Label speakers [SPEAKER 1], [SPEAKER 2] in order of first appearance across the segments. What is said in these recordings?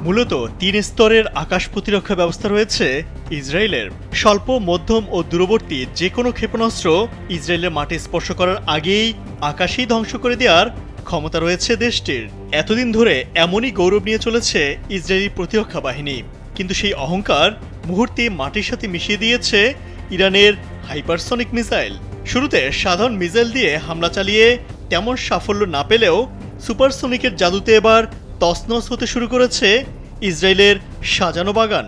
[SPEAKER 1] মূলত ৩ স্তরের আকাশ প্রতিরক্ষা ব্যবস্থা রয়েছে ইসরায়েলের। স্বল্প, মধ্যম ও দূরবর্তী যে কোনো ক্ষেপণাস্ত্র ইসরায়েলের মাটি স্পর্শ করার আগেই আকাশেই ধ্বংস করে দেওয়ার ক্ষমতা রয়েছে দেশটির। এতদিন ধরে এমনই গৌরব নিয়ে চলেছে ইসরায়েলি প্রতিরক্ষা বাহিনী, কিন্তু সেই অহংকার মুহূর্তে মাটির সাথে মিশিয়ে দিয়েছে ইরানের হাইপারসনিক মিসাইল। শুরুতে সাধারণ মিসাইল দিয়ে হামলা চালিয়ে তেমন সাফল্য না পেলেও সুপারসনিকের জাদুতে এবার তছনছ হতে শুরু করেছে ইসরায়েলের সাজানো বাগান।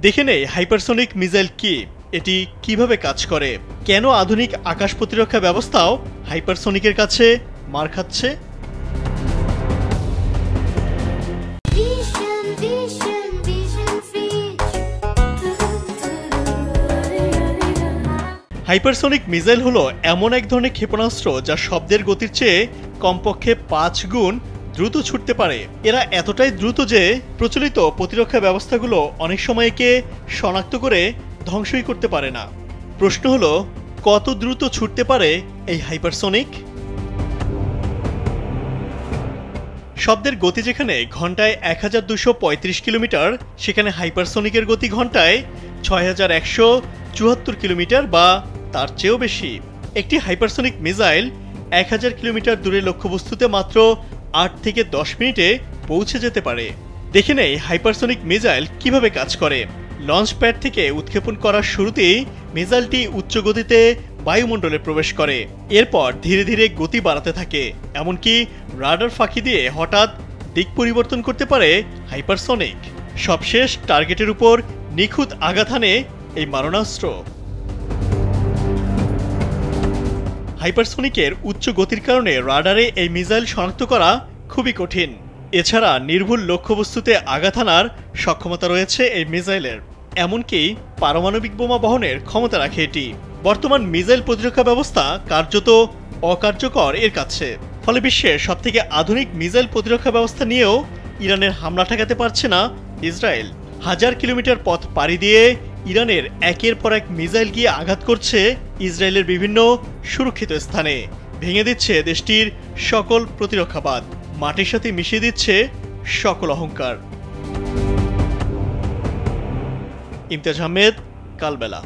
[SPEAKER 1] দেখে নেই হাইপারসনিক মিসাইল কি, এটি কিভাবে কাজ করে, কেন আধুনিক আকাশ প্রতিরক্ষা ব্যবস্থাও হাইপারসনিকের কাছে মার খাচ্ছে। হাইপারসনিক মিসাইল হলো এমন এক ধরনের ক্ষেপণাস্ত্র যা শব্দের গতির চেয়ে কমপক্ষে ৫ গুণ দ্রুত ছুটতে পারে। এরা এতটাই দ্রুত যে প্রচলিত প্রতিরক্ষা ব্যবস্থাগুলো অনেক সময় একে শনাক্ত করে ধ্বংসই করতে পারে না। প্রশ্ন হলো, কত দ্রুত ছুটতে পারে এই হাইপারসনিক? শব্দের গতি যেখানে ঘন্টায় ১২৩৫ কিলোমিটার, সেখানে হাইপারসনিকের গতি ঘন্টায় ৬১৭৪ কিলোমিটার বা তার চেয়েও বেশি। একটি হাইপারসনিক মিসাইল ১০০০ কিলোমিটার দূরের লক্ষ্যবস্তুতে মাত্র ৮ থেকে ১০ মিনিটে পৌঁছে যেতে পারে। দেখে নেই হাইপারসনিক মিসাইল কিভাবে কাজ করে। লঞ্চ প্যাড থেকে উৎক্ষেপণ করার শুরুতেই মিসাইলটি উচ্চ গতিতে বায়ুমণ্ডলে প্রবেশ করে, এরপর ধীরে ধীরে গতি বাড়াতে থাকে। এমনকি রাডার ফাঁকি দিয়ে হঠাৎ দিক পরিবর্তন করতে পারে হাইপারসনিক। সবশেষ টার্গেটের উপর নিখুঁত আঘাত হানে এই মারণাস্ত্র। হাইপারসনিকের উচ্চ গতির কারণে রাডারে এই মিসাইল শনাক্ত করা খুবই কঠিন। এছাড়া নির্ভুল লক্ষ্যবস্তুতে আঘাত হানার সক্ষমতা রয়েছে এই মিসাইলের। এমনকি পারমাণবিক বোমা বহনের ক্ষমতা রাখে এটি। বর্তমান মিসাইল প্রতিরক্ষা ব্যবস্থা কার্যত অকার্যকর এর কাছে। ফলে বিশ্বের সবথেকে আধুনিক মিসাইল প্রতিরক্ষা ব্যবস্থা নিয়েও ইরানের হামলা ঠেকাতে পারছে না ইসরায়েল। হাজার কিলোমিটার পথ পাড়ি দিয়ে ইরানের একের পর এক মিসাইল গিয়ে আঘাত করছে ইসরায়েলের বিভিন্ন সুরক্ষিত স্থানে, ভেঙে দিচ্ছে দেশটির সকল প্রতিরক্ষাবাদ, মাটির সাথে মিশিয়ে দিচ্ছে সকল অহংকার। ইমতিয়াজ আহমেদ, কালবেলা।